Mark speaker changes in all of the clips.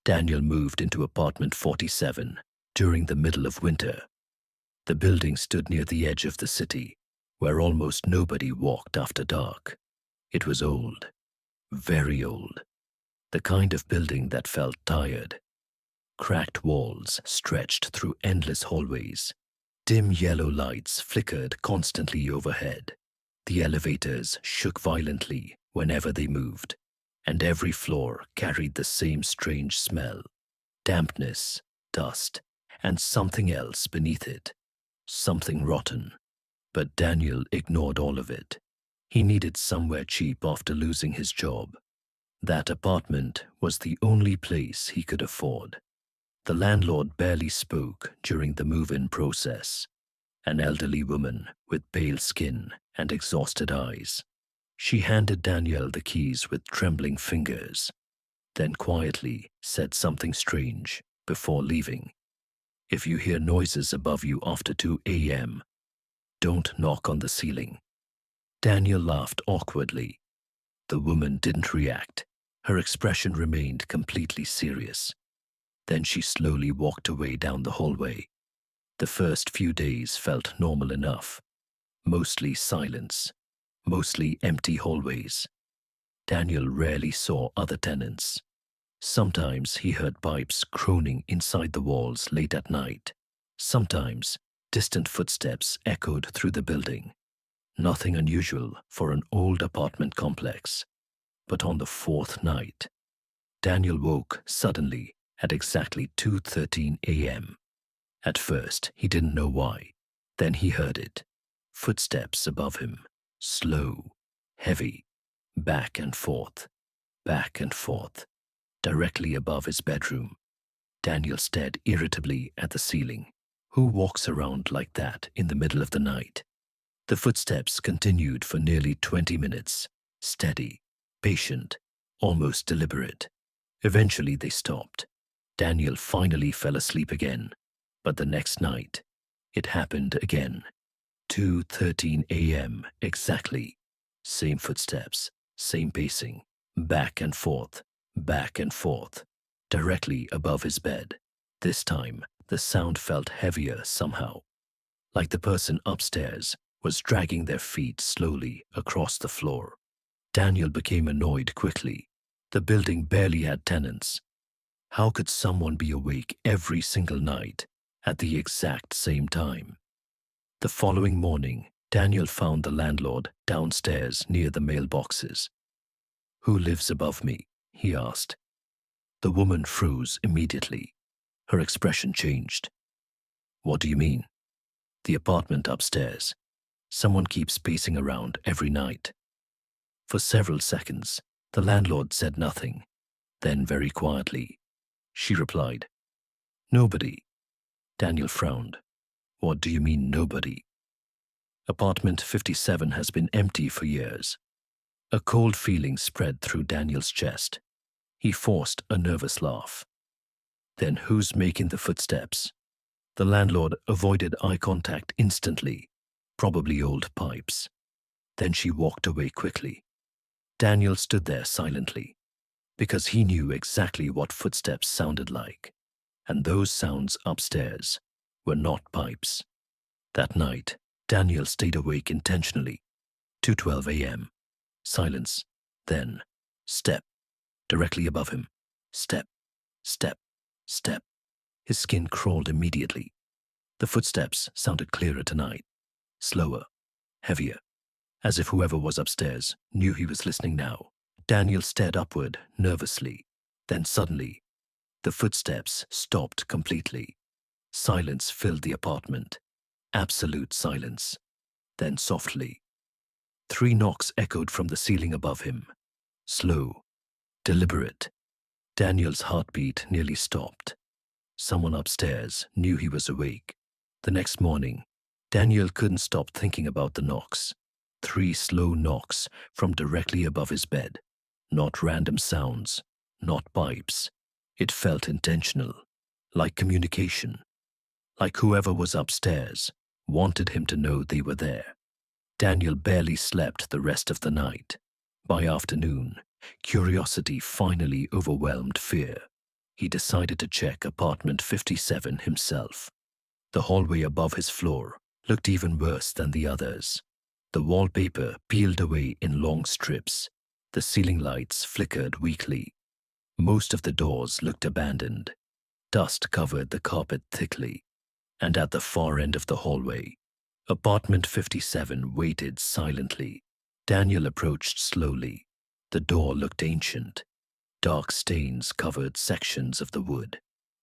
Speaker 1: Daniel moved into apartment 47 during the middle of winter. The building stood near the edge of the city, where almost nobody walked after dark. It was old, very old, the kind of building that felt tired. Cracked walls stretched through endless hallways. Dim yellow lights flickered constantly overhead. The elevators shook violently whenever they moved, and every floor carried the same strange smell: dampness, dust, and something else beneath it. Something rotten. But Daniel ignored all of it. He needed somewhere cheap after losing his job. That apartment was the only place he could afford. The landlord barely spoke during the move-in process. An elderly woman with pale skin and exhausted eyes. She handed Daniel the keys with trembling fingers, then quietly said something strange before leaving. "If you hear noises above you after 2 a.m., don't knock on the ceiling." Daniel laughed awkwardly. The woman didn't react. Her expression remained completely serious. Then she slowly walked away down the hallway. The first few days felt normal enough. Mostly silence, mostly empty hallways. Daniel rarely saw other tenants. Sometimes he heard pipes groaning inside the walls late at night. Sometimes distant footsteps echoed through the building. Nothing unusual for an old apartment complex. But on the fourth night, Daniel woke suddenly at exactly 2:13 a.m. At first, he didn't know why. Then he heard it. Footsteps above him, slow, heavy, back and forth, directly above his bedroom. Daniel stared irritably at the ceiling. Who walks around like that in the middle of the night? The footsteps continued for nearly 20 minutes, steady, patient, almost deliberate. Eventually they stopped. Daniel finally fell asleep again. But the next night, it happened again. 2:13 a.m. exactly. Same footsteps, same pacing, back and forth, directly above his bed. This time, the sound felt heavier somehow, like the person upstairs was dragging their feet slowly across the floor. Daniel became annoyed quickly. The building barely had tenants. How could someone be awake every single night at the exact same time? The following morning, Daniel found the landlord downstairs near the mailboxes. "Who lives above me?" he asked. The woman froze immediately. Her expression changed. "What do you mean?" "The apartment upstairs. Someone keeps pacing around every night." For several seconds, the landlord said nothing. Then very quietly, she replied, "Nobody." Daniel frowned. "What do you mean, nobody?" "Apartment 57 has been empty for years." A cold feeling spread through Daniel's chest. He forced a nervous laugh. "Then who's making the footsteps?" The landlord avoided eye contact instantly. Probably old pipes. Then she walked away quickly. Daniel stood there silently, because he knew exactly what footsteps sounded like, and those sounds upstairs were not pipes. That night, Daniel stayed awake intentionally. 2:12 a.m. Silence. Then, step. Directly above him. Step. Step. Step. His skin crawled immediately. The footsteps sounded clearer tonight. Slower. Heavier. As if whoever was upstairs knew he was listening now. Daniel stared upward nervously. Then suddenly, the footsteps stopped completely. Silence filled the apartment. Absolute silence. Then softly, 3 knocks echoed from the ceiling above him. Slow, deliberate. Daniel's heartbeat nearly stopped. Someone upstairs knew he was awake. The next morning, Daniel couldn't stop thinking about the knocks. 3 slow knocks from directly above his bed. Not random sounds, not pipes. It felt intentional, like communication. Like whoever was upstairs wanted him to know they were there. Daniel barely slept the rest of the night. By afternoon, curiosity finally overwhelmed fear. he decided to check apartment 57 himself. The hallway above his floor looked even worse than the others. The wallpaper peeled away in long strips. The ceiling lights flickered weakly. Most of the doors looked abandoned. Dust covered the carpet thickly. And at the far end of the hallway, apartment 57 waited silently. Daniel approached slowly. The door looked ancient. Dark stains covered sections of the wood.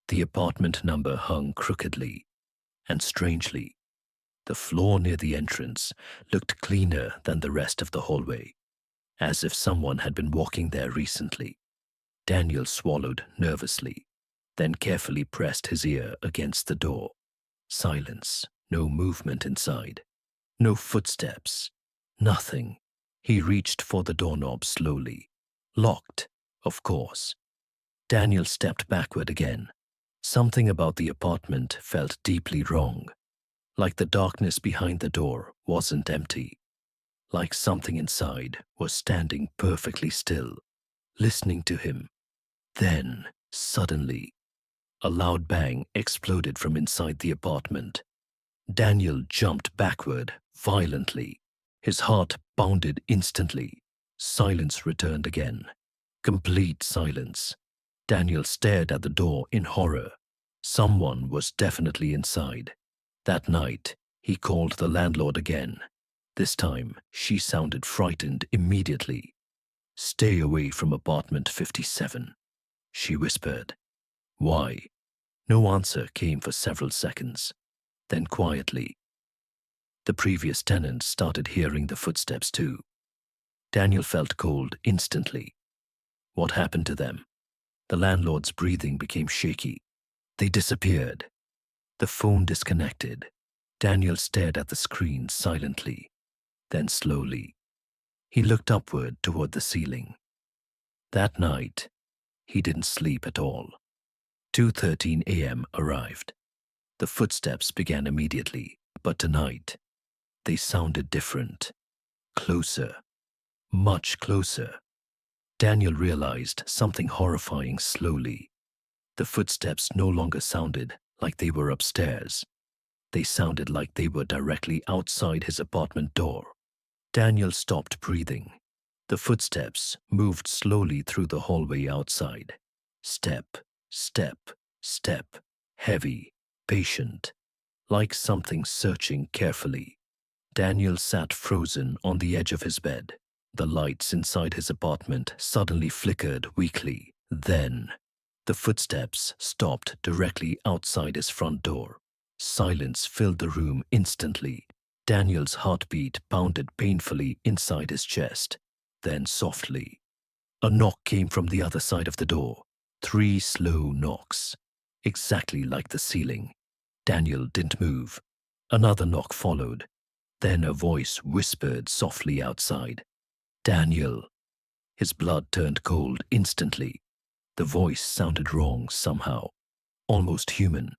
Speaker 1: The apartment number hung crookedly. And strangely, the floor near the entrance looked cleaner than the rest of the hallway, as if someone had been walking there recently. Daniel swallowed nervously, then carefully pressed his ear against the door. Silence, no movement inside, no footsteps, nothing. He reached for the doorknob slowly. Locked, of course. Daniel stepped backward again. Something about the apartment felt deeply wrong. Like the darkness behind the door wasn't empty. Like something inside was standing perfectly still, listening to him. Then, suddenly, a loud bang exploded from inside the apartment. Daniel jumped backward violently. His heart pounded instantly. Silence returned again. Complete silence. Daniel stared at the door in horror. Someone was definitely inside. That night, he called the landlord again. This time, she sounded frightened immediately. "Stay away from apartment 57, she whispered. "Why?" No answer came for several seconds. Then quietly, the previous tenants started hearing the footsteps too. Daniel felt cold instantly. What happened to them? The landlord's breathing became shaky. They disappeared. The phone disconnected. Daniel stared at the screen silently. Then slowly, he looked upward toward the ceiling. That night, he didn't sleep at all. 2:13 a.m. arrived. The footsteps began immediately, but tonight, they sounded different. Closer. Much closer. Daniel realized something horrifying slowly. The footsteps no longer sounded like they were upstairs. They sounded like they were directly outside his apartment door. Daniel stopped breathing. The footsteps moved slowly through the hallway outside. Step, step, step. Heavy, patient, like something searching carefully. Daniel sat frozen on the edge of his bed. The lights inside his apartment suddenly flickered weakly. Then, the footsteps stopped directly outside his front door. Silence filled the room instantly. Daniel's heartbeat pounded painfully inside his chest. Then softly, a knock came from the other side of the door. 3 slow knocks, exactly like the ceiling. Daniel didn't move. Another knock followed. Then a voice whispered softly outside. "Daniel." His blood turned cold instantly. The voice sounded wrong somehow. Almost human,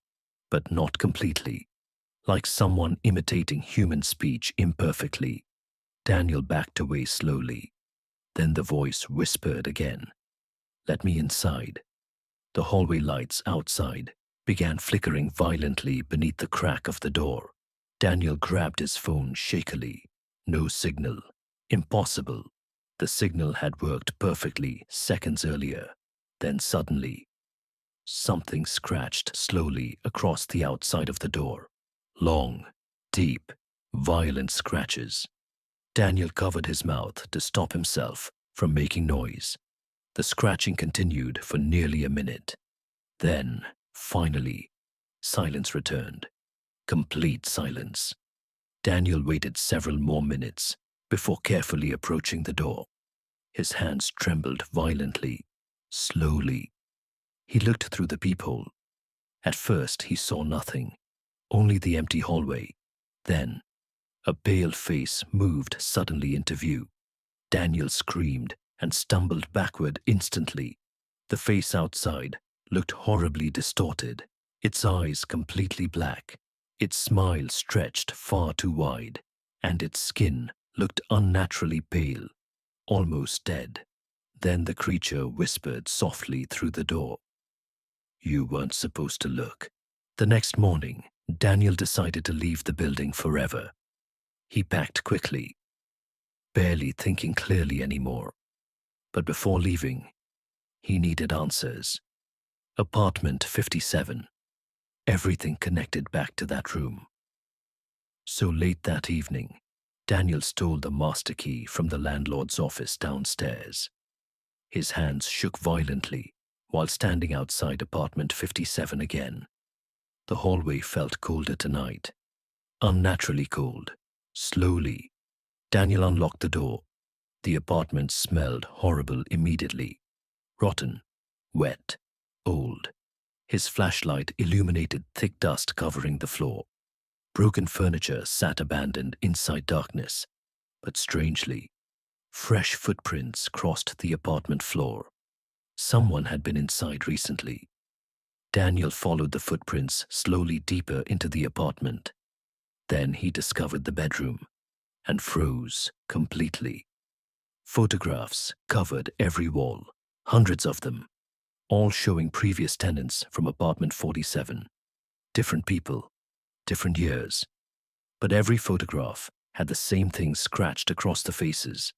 Speaker 1: but not completely. Like someone imitating human speech imperfectly. Daniel backed away slowly. Then the voice whispered again. "Let me inside." The hallway lights outside began flickering violently beneath the crack of the door. Daniel grabbed his phone shakily. No signal. Impossible. The signal had worked perfectly seconds earlier. Then suddenly, something scratched slowly across the outside of the door. Long, deep, violent scratches. Daniel covered his mouth to stop himself from making noise. The scratching continued for nearly a minute. Then, finally, silence returned. Complete silence. Daniel waited several more minutes before carefully approaching the door. His hands trembled violently. Slowly, he looked through the peephole. At first, he saw nothing, only the empty hallway. Then, a pale face moved suddenly into view. Daniel screamed and stumbled backward instantly. The face outside looked horribly distorted, its eyes completely black, its smile stretched far too wide, and its skin looked unnaturally pale, almost dead. Then the creature whispered softly through the door. You weren't supposed to look. The next morning, Daniel decided to leave the building forever. He packed quickly, barely thinking clearly anymore. But before leaving, he needed answers. Apartment 57. Everything connected back to that room. So late that evening, Daniel stole the master key from the landlord's office downstairs. His hands shook violently while standing outside apartment 57 again. The hallway felt colder tonight. Unnaturally cold. Slowly, Daniel unlocked the door. The apartment smelled horrible immediately. Rotten, wet, old. His flashlight illuminated thick dust covering the floor. Broken furniture sat abandoned inside darkness. But strangely, fresh footprints crossed the apartment floor. Someone had been inside recently. Daniel followed the footprints slowly deeper into the apartment. Then he discovered the bedroom and froze completely. Photographs covered every wall, hundreds of them, all showing previous tenants from apartment 47. Different people, different years. But every photograph had the same thing scratched across the faces,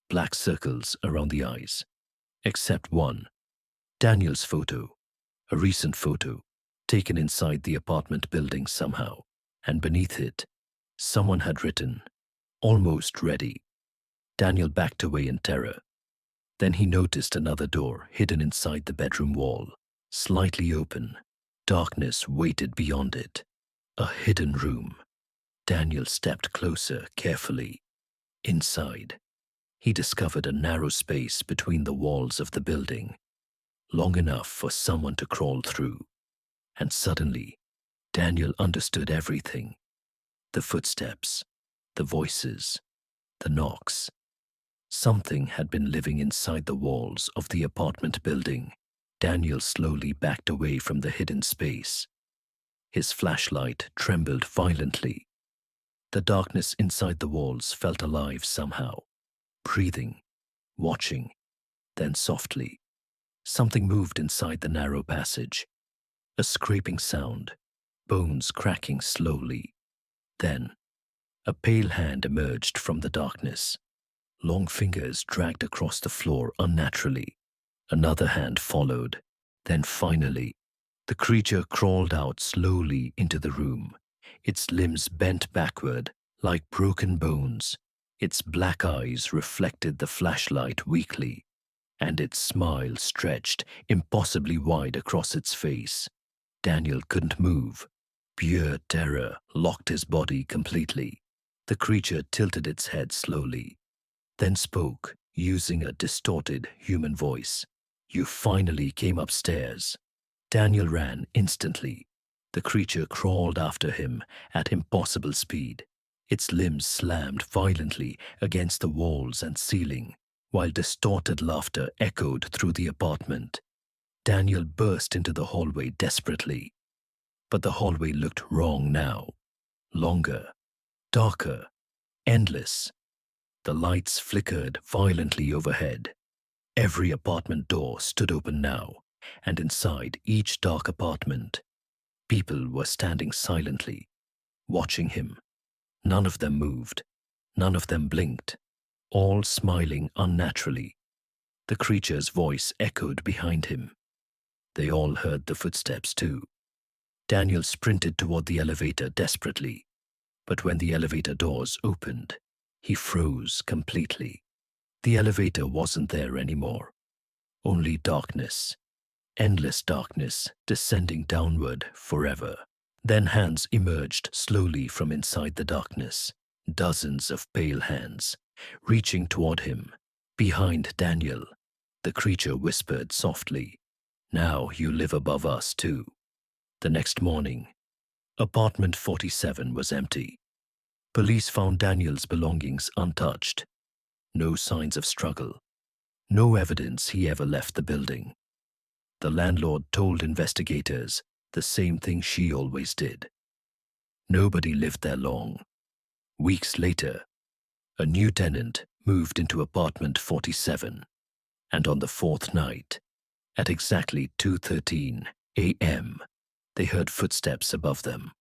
Speaker 1: black circles around the eyes. Except one, Daniel's photo, a recent photo, taken inside the apartment building somehow, and beneath it, someone had written, "Almost ready." Daniel backed away in terror. Then he noticed another door hidden inside the bedroom wall, slightly open. Darkness waited beyond it. A hidden room. Daniel stepped closer carefully. Inside, he discovered a narrow space between the walls of the building, long enough for someone to crawl through. And suddenly, Daniel understood everything. The footsteps, the voices, the knocks. Something had been living inside the walls of the apartment building. Daniel slowly backed away from the hidden space. His flashlight trembled violently. The darkness inside the walls felt alive somehow, breathing, watching. Then softly, something moved inside the narrow passage. A scraping sound, bones cracking slowly. Then, a pale hand emerged from the darkness. Long fingers dragged across the floor unnaturally. Another hand followed. Then finally, the creature crawled out slowly into the room. Its limbs bent backward like broken bones. Its black eyes reflected the flashlight weakly, and its smile stretched impossibly wide across its face. Daniel couldn't move. Pure terror locked his body completely. The creature tilted its head slowly, then spoke, using a distorted human voice. "You finally came upstairs." Daniel ran instantly. The creature crawled after him at impossible speed. Its limbs slammed violently against the walls and ceiling, while distorted laughter echoed through the apartment. Daniel burst into the hallway desperately. But the hallway looked wrong now. Longer, darker, endless. The lights flickered violently overhead. Every apartment door stood open now, and inside each dark apartment, people were standing silently, watching him. None of them moved. None of them blinked. All smiling unnaturally. The creature's voice echoed behind him. They all heard the footsteps too. Daniel sprinted toward the elevator desperately, but when the elevator doors opened, he froze completely. The elevator wasn't there anymore. Only darkness, endless darkness descending downward forever. Then hands emerged slowly from inside the darkness. Dozens of pale hands, reaching toward him. Behind Daniel, the creature whispered softly, "Now you live above us too." The next morning, apartment 47 was empty. Police found Daniel's belongings untouched. No signs of struggle. No evidence he ever left the building. The landlord told investigators the same thing she always did. Nobody lived there long. Weeks later, a new tenant moved into apartment 47, and on the fourth night, at exactly 2:13 a.m., they heard footsteps above them.